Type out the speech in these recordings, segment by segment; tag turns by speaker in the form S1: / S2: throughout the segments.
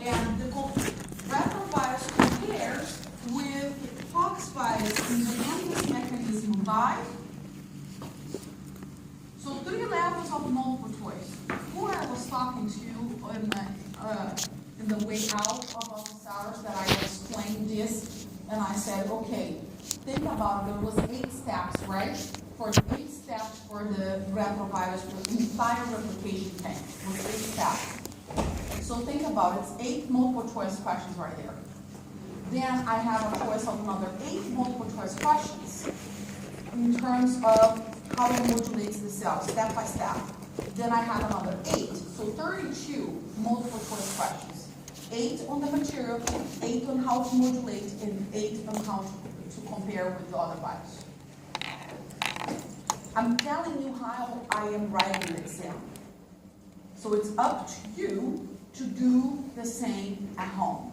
S1: And the retrovirus compares with poxvirus in the endless mechanism by. So 3 levels of multiple choice. Who I was talking to in the way out of office hours that I explained this, and I said, okay, think about it. There was 8 steps, right? For the 8 steps for the retrovirus, for the entire replication thing, was 8 steps. So think about it. It's 8 multiple choice questions right there. Then I have a choice of another 8 multiple choice questions in terms of how it modulates the cell, step by step. Then I have another 8, so 32 multiple choice questions. 8 on the material, 8 on how to modulate, and 8 on how to compare with the other virus. I'm telling you how I am writing the exam. So it's up to you to do the same at home.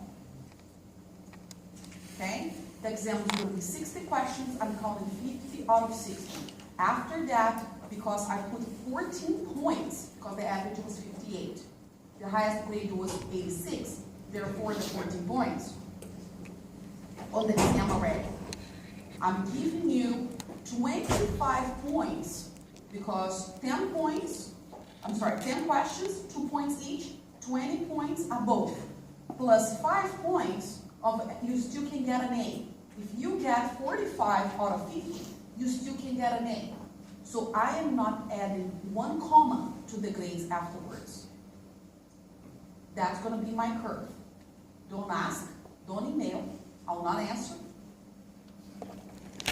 S1: Okay? The exam is going to be 60 questions. I'm calling 50 out of 60. After that, because I put 14 points, because the average was 58. The highest grade was 86. Therefore, the 14 points on the exam already. I'm giving you 25 points because 10 questions, 2 points each, 20 points are both. Plus 5 points of, you still can get an A. If you get 45 out of 50, you still can get an A. So I am not adding 1 comma to the grades afterwards. That's going to be my curve. Don't ask, don't email, I will not answer.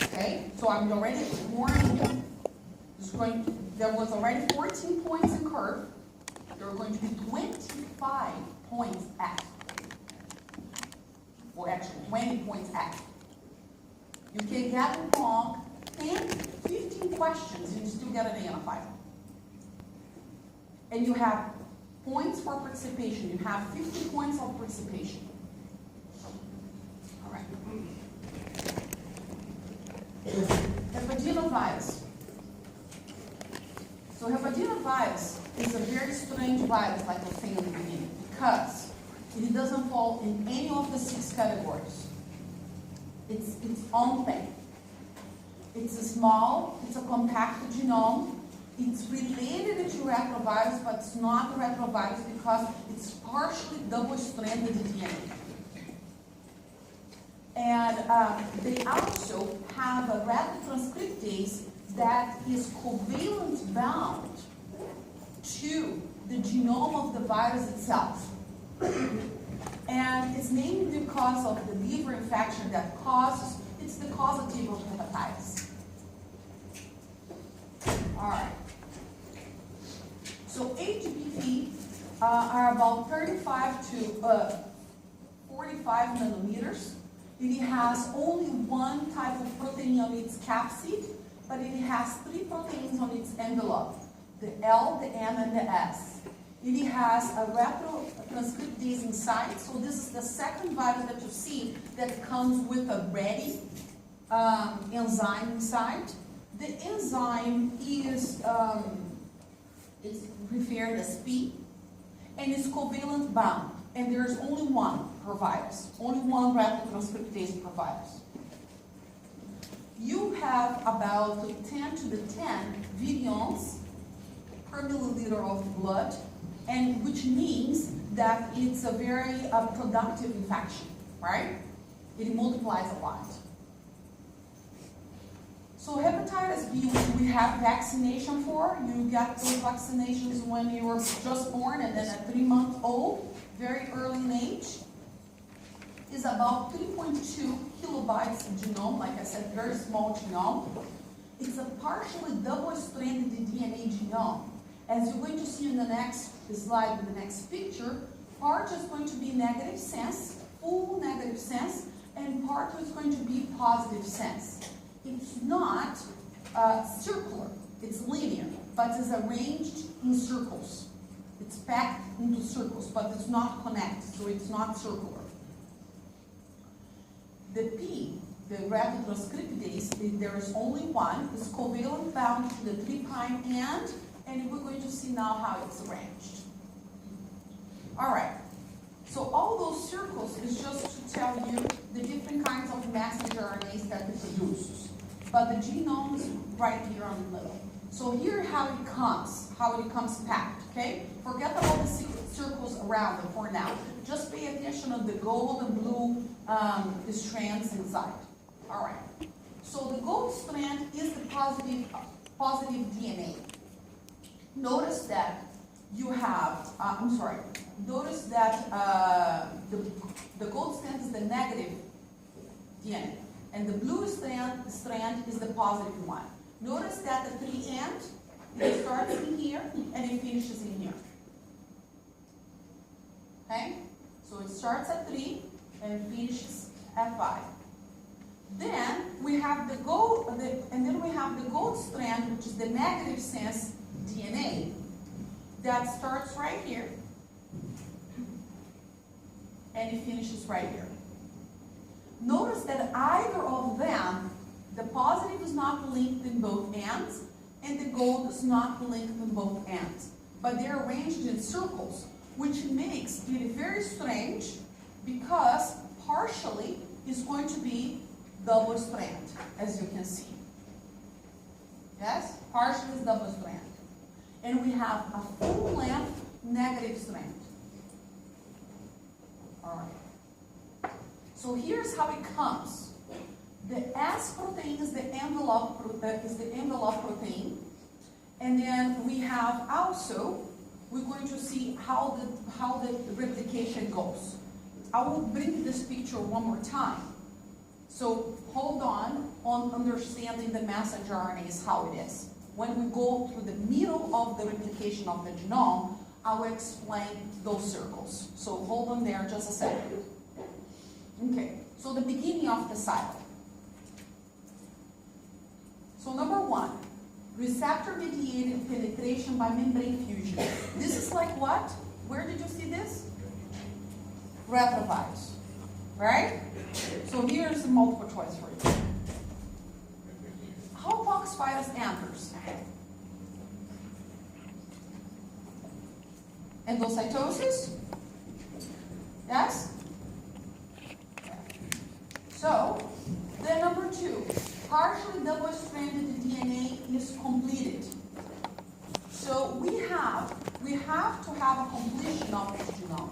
S1: Okay, so I'm already warning you. There was already 14 points in curve. There are going to be 25 points at. Or actually 20 points at. You can get it wrong 10, 15 questions and you still get an A on a 5. And you have points for participation. You have 50 points of participation. All right. Hepatinovirus. So hepatinovirus is a very strange virus, like I was saying in the beginning, because it doesn't fall in any of the 6 categories. It's its own thing. It's a small, it's a compact genome. It's related to retrovirus, but it's not a retrovirus because it's partially double-stranded DNA. And they also have a retrotranscriptase that is covalent bound to the genome of the virus itself. And it's named because of the liver infection that causes, it's the causative of hepatitis. All right. So HBV are about 35 to 45 nanometers. It has only 1 type of protein on its capsid, but it has 3 proteins on its envelope, the L, the M, and the S. It has a retrotranscriptase inside, so this is the second virus that you see that comes with a ready enzyme inside. The enzyme is it's referred as P, and it's covalent bound, and there's only 1 per virus, only 1 retrotranscriptase per virus. You have about 10 to the 10 virions per milliliter of blood, and which means that it's a very productive infection, right? It multiplies a lot. So hepatitis B, which we have vaccination for, you get those vaccinations when you were just born and then at 3 months old, very early in age, is about 3.2 kilobytes of genome, like I said, very small genome. It's a partially double-stranded DNA genome. As you're going to see in the next slide, in the next picture, part is going to be negative sense, full negative sense, and part is going to be positive sense. It's not circular, it's linear, but it's arranged in circles. It's packed into circles, but it's not connected, so it's not circular. The P, the retrotranscriptase, there is only 1. It's covalent bound to the 3' end, and we're going to see now how it's arranged. All right. So all those circles is just to tell you the different kinds of messenger RNAs that it produces. But the genome is right here on the middle. So here how it comes packed, okay? Forget about the circles around it for now. Just pay attention to the gold and blue strands inside. All right. So the gold strand is the positive DNA. Notice that you have, notice that the gold strand is the negative DNA, and the blue strand is the positive one. Notice that the 3' end, it starts in here and it finishes in here. Okay? So it starts at 3 and finishes at 5. Then we have the gold strand, which is the negative sense DNA, that starts right here and it finishes right here. Notice that either of them, the positive is not linked in both ends and the gold is not linked in both ends, but they're arranged in circles, which makes it very strange because partially is going to be double strand, as you can see. Yes? Partially is double strand. And we have a full length negative strand. All right. So here's how it comes. The S protein is the envelope protein. And then we have also, we're going to see how the replication goes. I will bring this picture one more time. So hold on understanding the messenger RNAs, how it is. When we go through the middle of the replication of the genome, I will explain those circles. So hold on there just a second. Okay, so the beginning of the cycle. So number 1, receptor-mediated penetration by membrane fusion. This is like what? Where did you see this? Retrovirus, right? So here's the multiple choice for you. How poxvirus enters? Endocytosis? Yes? So, then number 2, partially double-stranded DNA is completed. So we have to have a completion of this genome.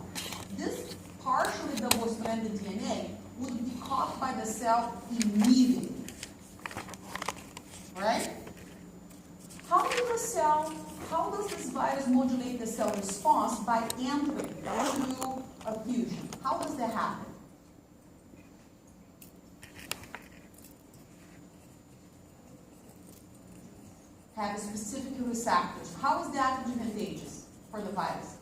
S1: This partially double-stranded DNA would be caught by the cell immediately. Right? How does this virus modulate the cell response by entering through a fusion? How does that happen? Have specific receptors. How is that advantageous for the virus?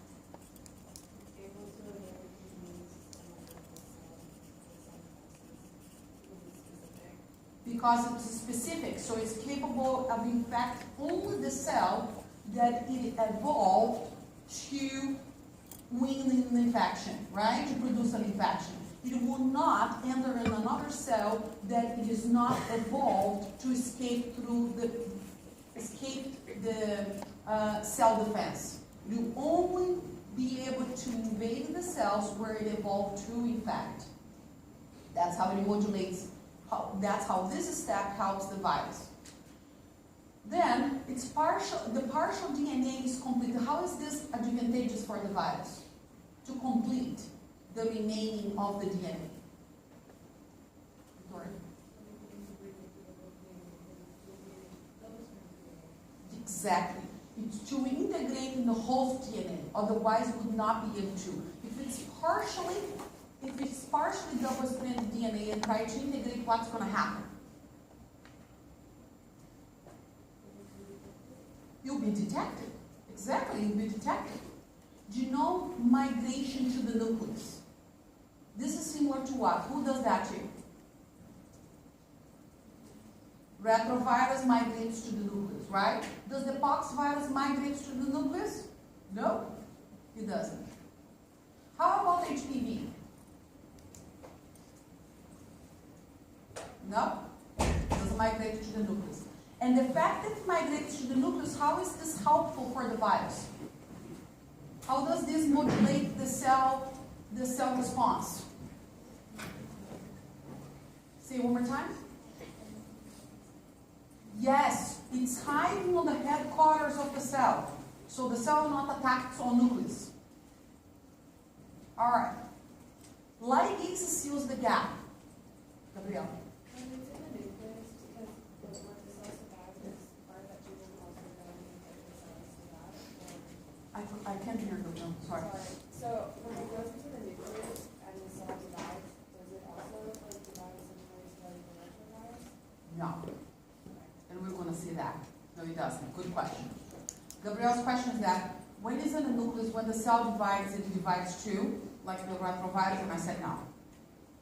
S1: Because it's specific, so it's capable of infect only the cell that it evolved to win an infection, right? To produce an infection. It will not enter in another cell that it is not evolved to escape the cell defense. You only be able to invade the cells where it evolved to infect. That's how it modulates. That's how this step helps the virus. Then the partial DNA is complete. How is this advantageous for the virus? To complete the remaining of the DNA. Victoria? Exactly. It's to integrate in the host DNA, otherwise it would not be able to. If it's partially double-stranded DNA and try to integrate, what's going to happen? You'll be detected. Exactly, you'll be detected. Genome migration to the nucleus. This is similar to what? Who does that to? Retrovirus migrates to the nucleus, right? Does the poxvirus migrate to the nucleus? No, it doesn't. How about HPV? No, it doesn't migrate to the nucleus. And the fact that it migrates to the nucleus, how is this helpful for the virus? How does this modulate the cell the cell response? Say it one more time. Yes, it's hiding on the headquarters of the cell. So the cell will not attack its own nucleus. All right. Ligase seals the gap. Gabriel. I can't hear you. No, sorry.
S2: So when it goes into the nucleus and the cell divides, does it also like divide similarly to the virus?
S1: No. And we're going to see that. No, it doesn't. Good question. Gabriel's question is that when it's in the nucleus, when the cell divides, it divides too, like the retrovirus, and I said no.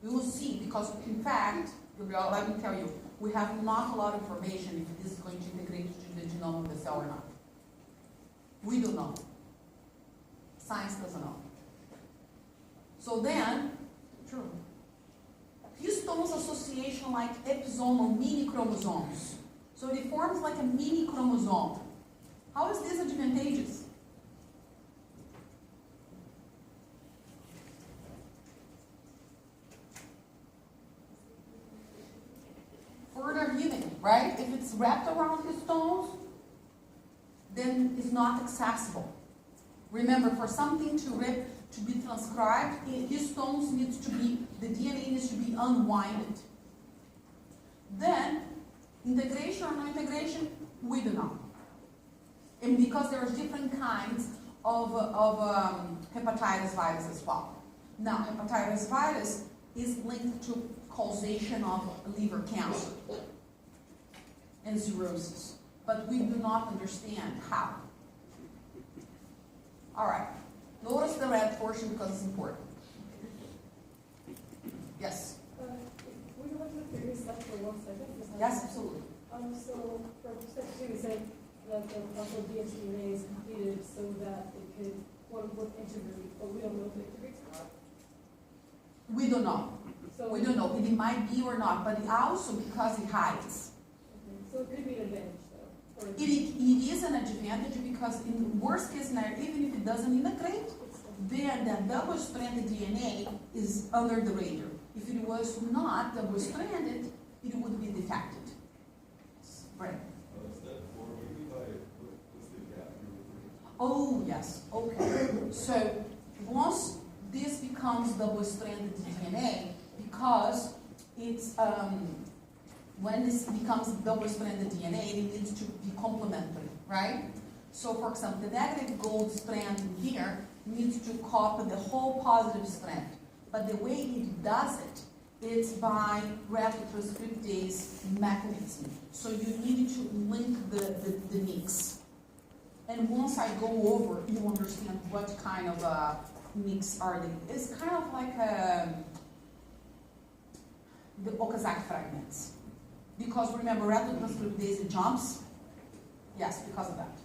S1: We will see, because in fact, Gabriel, let me tell you, we have not a lot of information if this is going to integrate to the genome of the cell or not. We don't know. Science doesn't know. So then, true. Histones association like episomal mini chromosomes. So it forms like a mini chromosome. How is this advantageous? Further healing, right? If it's wrapped around histones, then it's not accessible. Remember, for something to be transcribed, histones needs to be, the DNA needs to be unwinded. Then, integration or no integration, we don't know. And because there are different kinds of hepatitis virus as well. Now, hepatitis virus is linked to causation of liver cancer and cirrhosis, but we do not understand how. All right, notice the red portion because it's important. Yes?
S2: We can look at the previous slide for 1 second.
S1: Yes, absolutely.
S2: So for step 2, we said that the muscle dsDNA is completed so that it could quote-unquote integrate, but we don't know if it integrates or not.
S1: We don't know.
S2: So
S1: We don't know. It might be or not, but also because it hides.
S2: okay. So it could be an advantage though.
S1: It is an advantage because in the worst case scenario, even if it doesn't integrate, then the double-stranded DNA is under the radar. If it was not double-stranded, it would be detected. Right.
S3: Step 4, what do you mean by what's the gap you're referring to?
S1: Oh, yes. Okay. So once this becomes double-stranded DNA, because it's when this becomes double-stranded DNA, it needs to be complementary, right? So, for example, the negative gold strand here needs to copy the whole positive strand. But the way it does it, it's by retrotranscriptase mechanism. So you need to link the mix. And once I go over, you understand what kind of mix are they. It's kind of like the Okazaki fragments. Because remember, retrotranscriptase jumps. Yes, because of that.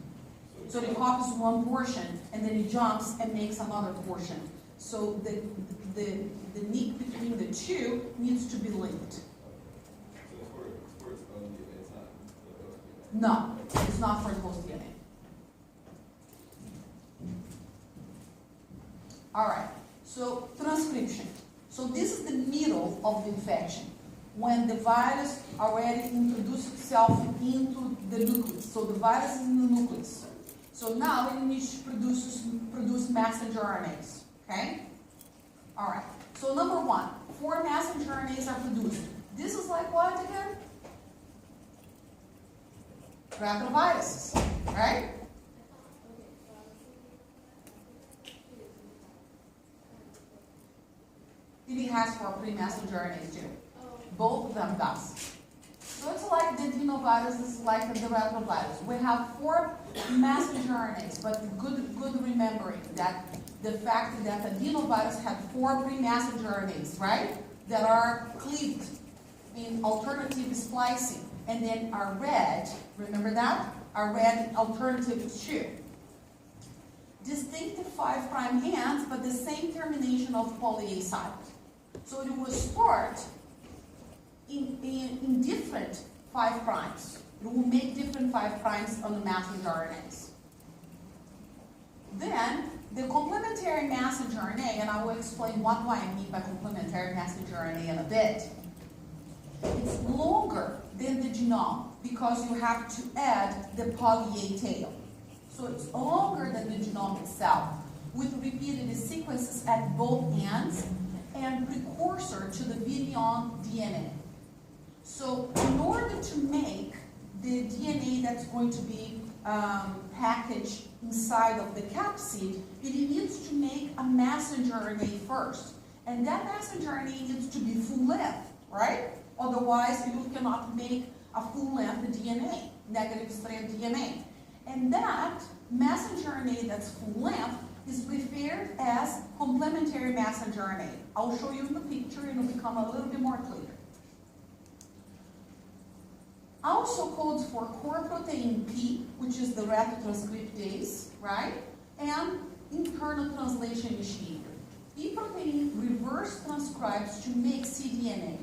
S1: So it copies one portion, and then it jumps and makes another portion. So the nick between the two needs to be linked.
S3: So it's for its own DNA, it's not the host DNA.
S1: No, it's not for the host DNA. All right, so transcription. So this is the middle of the infection, when the virus already introduced itself into the nucleus. So the virus is in the nucleus. So now it needs to produce messenger RNAs, okay? All right, so number 1, 4 messenger RNAs are produced. This is like what again? Retroviruses, right? It has 4 pre-messenger RNAs too. Both of them does. So it's like the adenovirus is like the retrovirus. We have 4 messenger RNAs, but good remembering that the fact that adenovirus had 4 pre-messenger RNAs, right? That are cleaved in alternative splicing, and then are red. Remember that? Are red alternative too. Distinctive 5' hands, but the same termination of poly-A site. So it will start in different 5'. It will make different 5' on the messenger RNAs. Then the complementary messenger RNA, and I will explain what do I mean by complementary messenger RNA in a bit. It's longer than the genome because you have to add the poly A tail. So it's longer than the genome itself, with repeated sequences at both ends and precursor to the virion DNA. So in order to make the DNA that's going to be packaged inside of the capsid, it needs to make a messenger RNA first. And that messenger RNA needs to be full length, right? Otherwise, you cannot make a full length DNA, negative strand DNA. And that messenger RNA that's full length is referred as complementary messenger RNA. I'll show you in the picture and it'll become a little bit more clear. Also codes for core protein P, which is the retrotranscriptase, right? And internal translation initiator. P protein reverse transcribes to make cDNA,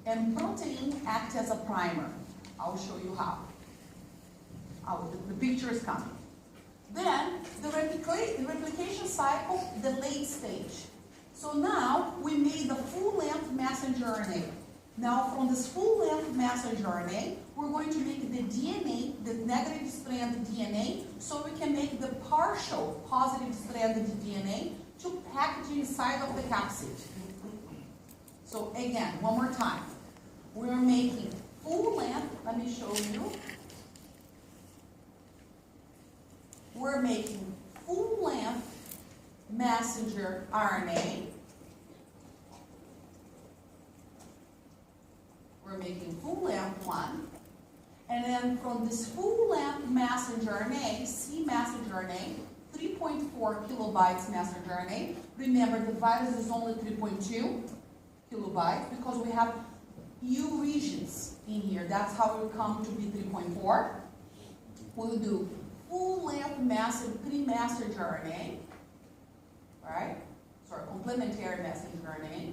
S1: and protein acts as a primer. I'll show you how. The picture is coming. Then the replication cycle, the late stage. So now we made the full-length messenger RNA. Now from this full-length messenger RNA, we're going to make the DNA, the negative strand DNA, so we can make the partial positive stranded DNA to package inside of the capsid. So again, one more time. We're making full-length, let me show you. We're making full-length messenger RNA. We're making full-length one. And then from this full-length messenger RNA, C messenger RNA, 3.4 kilobytes messenger RNA. Remember, the virus is only 3.2 kilobytes because we have U regions in here. That's how it will come to be 3.4. We'll do full-length pre-messenger RNA, right? Sorry, complementary messenger RNA.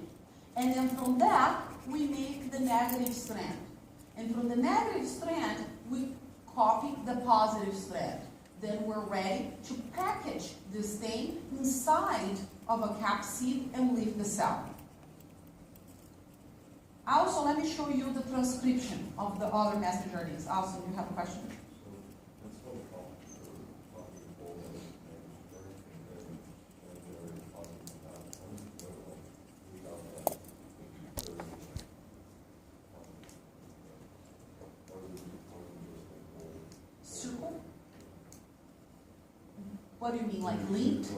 S1: And then from that, we make the negative strand. And from the negative strand, we copy the positive strand. Then we're ready to package this thing inside of a capsid and leave the cell. Also, let me show you the transcription of the other messenger RNAs. Also, you have a question? Circle? What do you mean, like linked?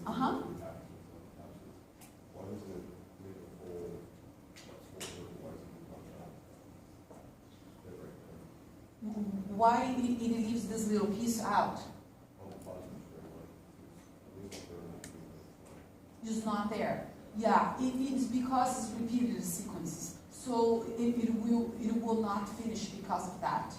S1: Uh-huh. Why it leaves this little piece out? It's not there. Yeah, it's because it's repeated sequences. So it will not finish because of that.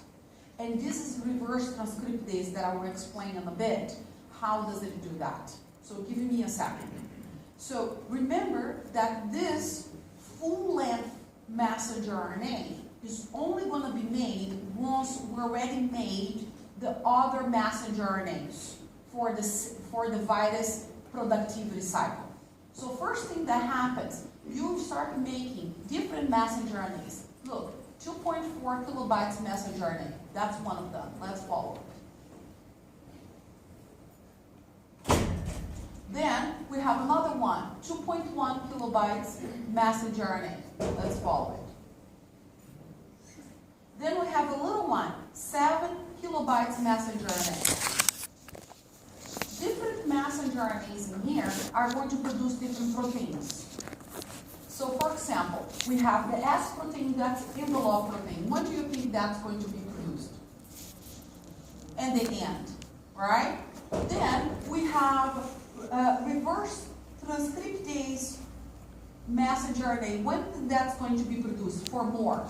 S1: And this is reverse transcriptase that I will explain in a bit. How does it do that? So give me a second. So remember that this full-length messenger RNA is only going to be made once we already made the other messenger RNAs for the virus productivity cycle. So first thing that happens, you start making different messenger RNAs. Look, 2.4 kilobytes messenger RNA. That's one of them. Let's follow it. Then we have another one, 2.1 kilobytes messenger RNA. Let's follow it. Then we have a little one, 7 kilobytes messenger RNA. Different messenger RNAs in here are going to produce different proteins. So for example, we have the S protein, that's envelope protein. When do you think that's going to be produced? At the end, right? Then we have reverse transcriptase messenger RNA. When that's going to be produced? For more.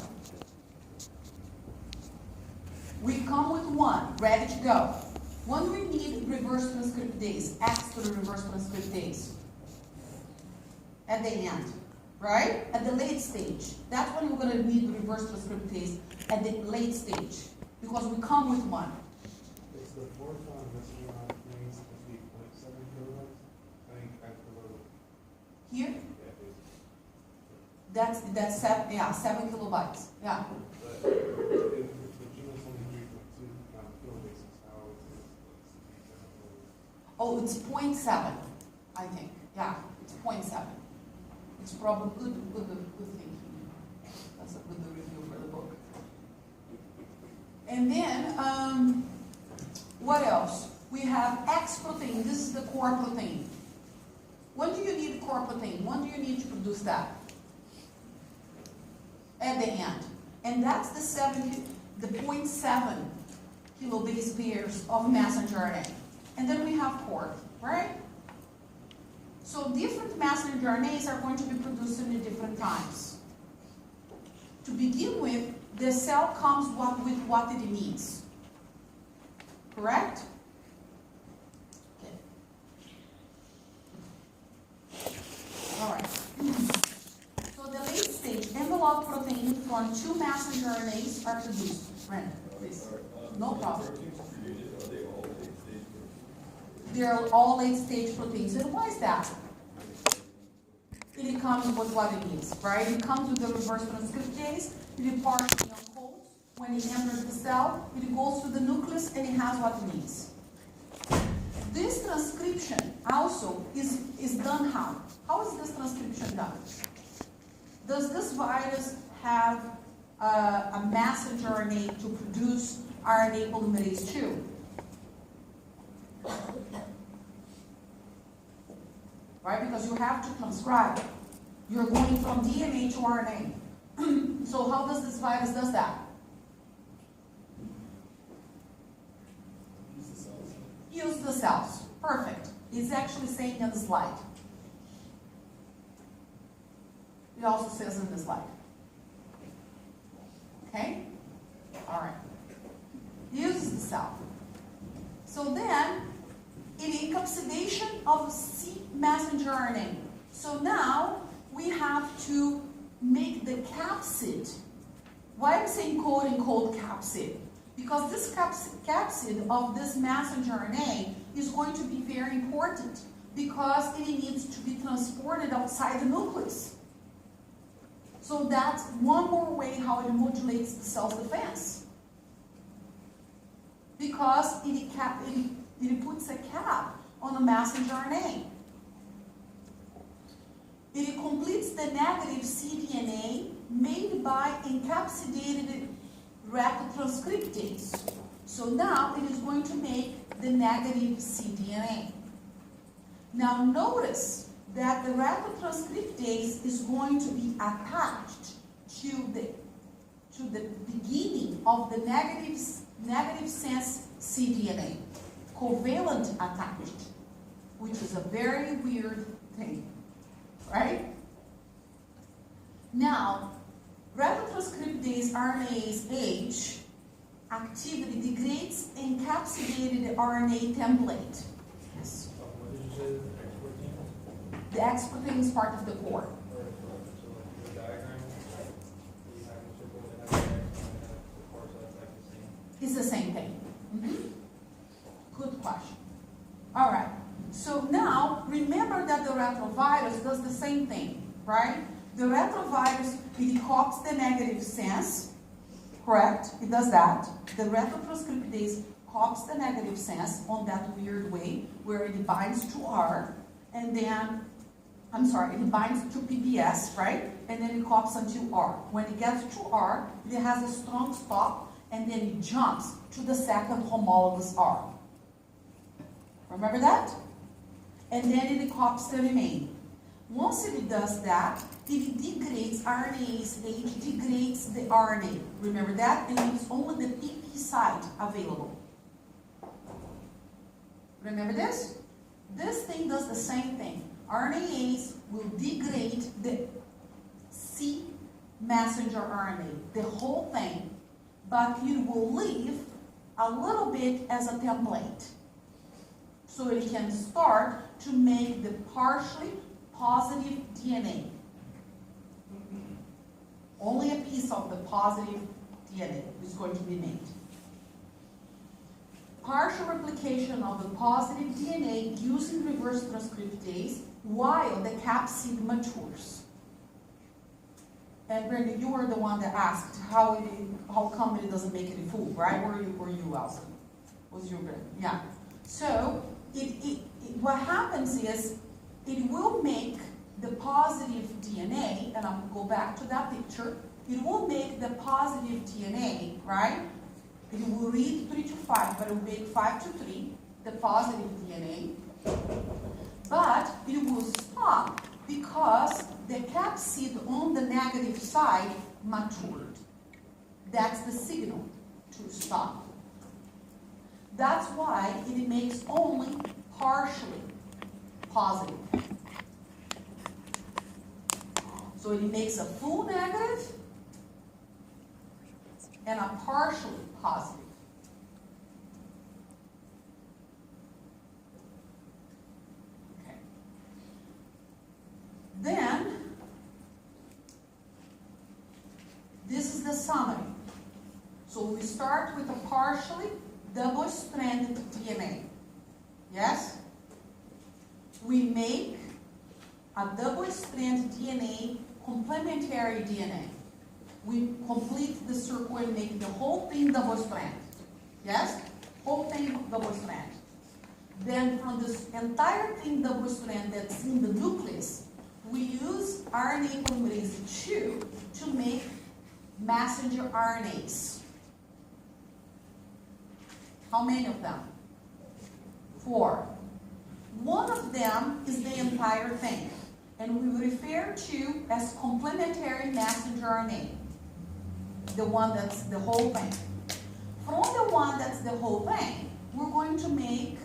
S1: We come with one, ready to go. When do we need reverse transcriptase, extra reverse transcriptase? At the end, right? At the late stage. That's when we're going to need reverse transcriptase, at the late stage, because we come with one.
S4: It's the fourth one, messenger
S1: Here? That's 7 kilobytes. Yeah.
S4: But if the genus only 3.2 kilobases, how is this?
S1: Oh, it's 0.7, I think. Yeah, it's 0.7. It's probably good thinking. That's a good review for the book. And then, what else? We have X protein. This is the core protein. When do you need core protein? When do you need to produce that? At the end. And that's the 0.7 kilobase pairs of messenger RNA. And then we have core, right? So different messenger RNAs are going to be produced in different times. To begin with, the cell comes with what it needs. Correct? Okay. All right. So the late stage envelope protein from 2 messenger RNAs are produced. Brandon, please. No problem.
S3: Proteins created, are they all late-stage proteins?
S1: They're all late-stage proteins. And why is that? It comes with what it needs, right? It comes with the reverse transcriptase. It partially unfolds. When it enters the cell, it goes to the nucleus and it has what it needs. This transcription also is done how? How is this transcription done? Does this virus have a messenger RNA to produce RNA polymerase II? Right? Because you have to transcribe. You're going from DNA to RNA. So how does this virus does that?
S3: Use the cells.
S1: Use the cells. Perfect. It's actually saying in the slide. It also says in the slide. Okay? All right. Uses the cell. So then, in encapsulation of C messenger RNA. So now we have to make the capsid. Why I'm saying quote unquote capsid? Because this capsid of this messenger RNA is going to be very important because it needs to be transported outside the nucleus. So that's one more way how it modulates the cell's defense. Because it puts a cap on the messenger RNA. It completes the negative cDNA made by encapsulated retotranscriptase. So now it is going to make the negative cDNA. Now notice that the retotranscriptase is going to be attached to the beginning of the negative sense cDNA, covalent attached, which is a very weird thing, right? Now, retotranscriptase RNase H activity degrades encapsulated RNA template. Yes.
S4: What did you say? X protein?
S1: The X protein is part of the core.
S4: So like the diagram, you have a circle that has the X and the core, so that's like the same.
S1: It's the same thing. Good question. All right. So now, remember that the retrovirus does the same thing, right? The retrovirus, it copies the negative sense, correct? It does that. The retotranscriptase copies the negative sense on that weird way, where it binds to R, and then, it binds to PBS, right? And then it copies until R. When it gets to R, it has a strong stop, and then it jumps to the second homologous R. Remember that? And then it copies the remaining. Once it does that, it degrades RNase H, degrades the RNA. Remember that? And leaves only the PP site available. Remember this? This thing does the same thing. RNase will degrade the C messenger RNA, the whole thing, but it will leave a little bit as a template. So it can start to make the partially positive DNA. Only a piece of the positive DNA is going to be made. partial replication of the positive DNA using reverse transcriptase while the capsid matures. And Brenda, you were the one that asked how come it doesn't make any food, right? Were you Elsa? Was you Brenda? Yeah. So what happens is it will make the positive DNA, and I'm going to go back to that picture. It will make the positive DNA, right? It will read 3 to 5, but it will make 5 to 3, the positive DNA. But it will stop because the capsid on the negative side matured. That's the signal to stop. That's why it makes only partially positive. So it makes a full negative and a partially positive. Okay. Then, this is the summary. So we start with a partially double-stranded DNA. Yes? We make a double-stranded DNA complementary DNA. We complete the circle and make the whole thing double-strand. Yes? Whole thing double-strand. Then from this entire thing double-strand that's in the nucleus, we use RNA polymerase 2 to make messenger RNAs. How many of them? 4. One of them is the entire thing, and we refer to as complementary messenger RNA, the one that's the whole thing. From the one that's the whole thing, we're going to make,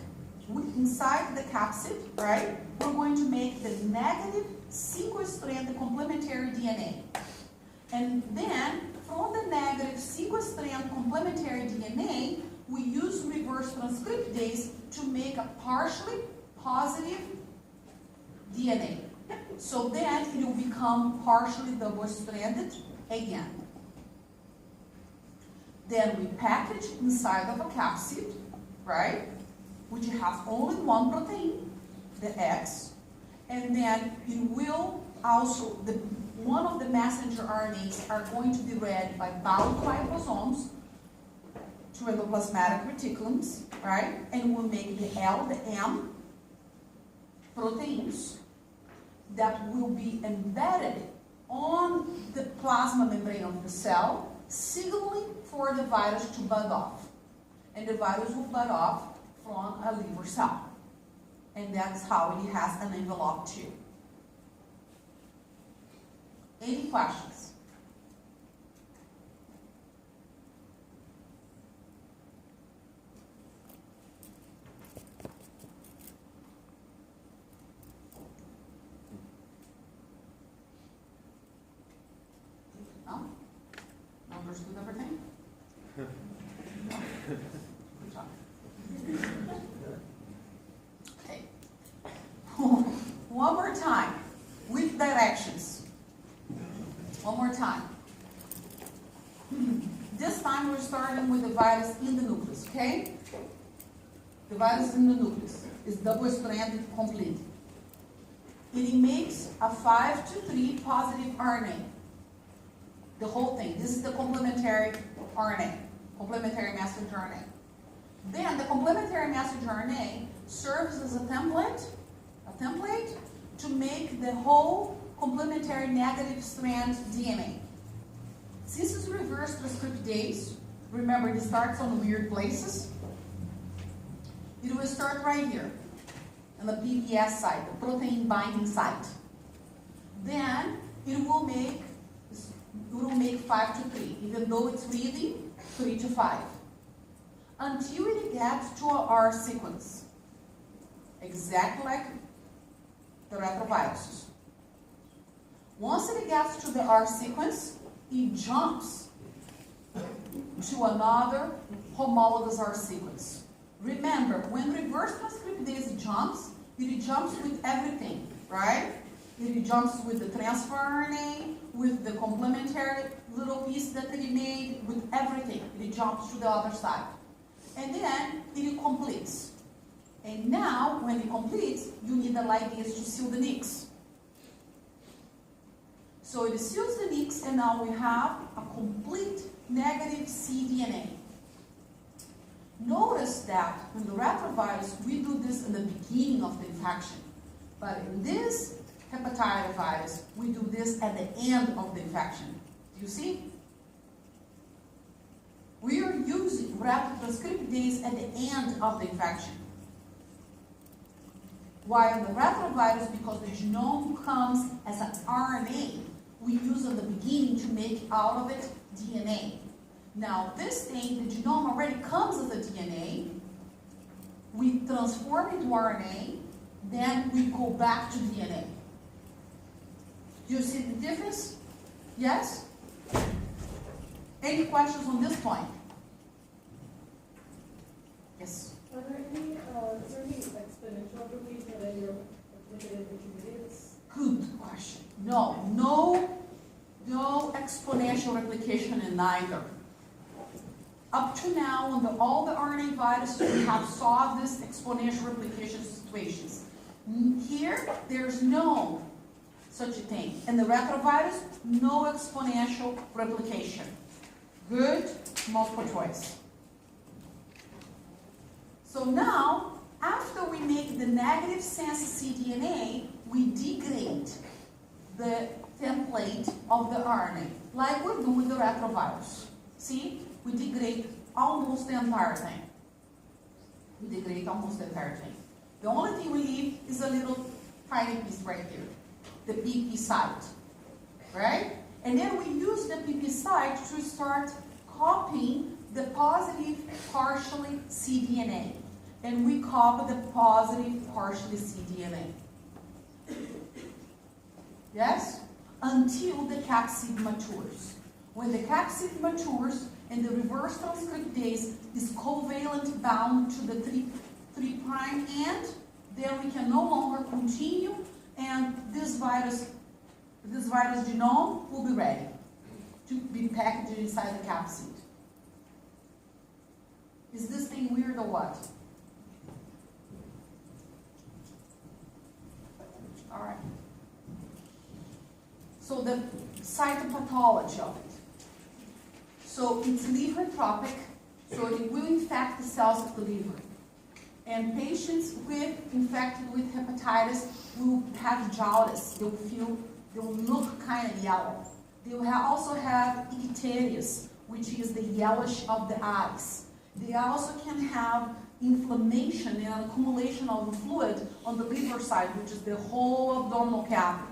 S1: inside the capsid, right, we're going to make the negative single-strand complementary DNA. And then, from the negative single-strand complementary DNA, we use reverse transcriptase to make a partially positive DNA. So then it will become partially double-stranded again. Then we package inside of a capsid, right, which has only one protein, the X, and then it will also, one of the messenger RNAs are going to be read by bound ribosomes to endoplasmatic reticulums, right, and we'll make the L, the M proteins that will be embedded on the plasma membrane of the cell, signaling for the virus to bud off. And the virus will bud off from a liver cell. And that's how it has an envelope too. Any questions? No? Understood everything? No? Good job. Okay. One more time, with directions. One more time. This time we're starting with the virus in the nucleus, okay? The virus in the nucleus is double-stranded complete. It makes a 5 to 3 positive RNA. The whole thing. This is the complementary RNA, complementary messenger RNA. Then the complementary messenger RNA serves as a template to make the whole complementary negative strand DNA. Since it's reverse transcriptase, remember it starts on the weird places. It will start right here, on the PBS site, the protein binding site. Then it will make 5 to 3, even though it's reading 3 to 5, until it gets to a R sequence, exactly like the retroviruses. Once it gets to the R sequence, it jumps to another homologous R sequence. Remember, when reverse transcriptase jumps, it jumps with everything, right? It jumps with the transfer RNA, with the complementary little piece that it made, with everything. It jumps to the other side. And then it completes. And now, when it completes, you need the ligase to seal the nicks. So it seals the nicks, and now we have a complete negative cDNA. Notice that in the retrovirus, we do this in the beginning of the infection. But in this hepatitis virus, we do this at the end of the infection. Do you see? We are using retrotranscriptase at the end of the infection. While the retrovirus, because the genome comes as an RNA, we use at the beginning to make out of it DNA. Now this thing, the genome already comes as a DNA. We transform it to RNA, then we go back to DNA. Do you see the difference? Yes? Any questions on this point? Yes?
S2: Are there any, is there any exponential application that you're looking at intermediates?
S1: Good question. No exponential replication in neither. Up to now, on all the RNA viruses, we have solved this exponential replication situations. Here, there's no such a thing. In the retrovirus, no exponential replication. Good, multiple choice. So now, after we make the negative sense cDNA, we degrade the template of the RNA, like we're doing with the retrovirus. See? We degrade almost the entire thing. We degrade almost the entire thing. The only thing we leave is a little tiny piece right here, the PP site, right? And then we use the PP site to start copying the positive partially cDNA. And we copy the positive partially cDNA. Yes? Until the capsid matures. When the capsid matures and the reverse transcriptase is covalent bound to the 3' end, then we can no longer continue, and this virus genome will be ready to be packaged inside the capsid. Is this thing weird or what? All right. So the cytopathology of it. So it's liver tropic, so it will infect the cells of the liver. And patients infected with hepatitis will have jaundice. They'll look kind of yellow. They will also have icterius, which is the yellowish of the eyes. They also can have inflammation and accumulation of fluid on the liver side, which is the whole abdominal cavity.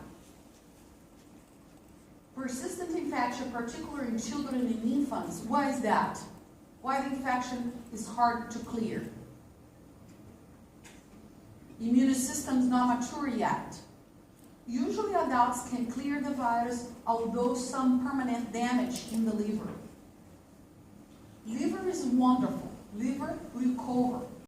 S1: Persistent infection, particularly in children and infants. Why is that? Why the infection is hard to clear? Immune system is not mature yet. Usually adults can clear the virus, although some permanent damage in the liver. Liver is wonderful. Liver recover.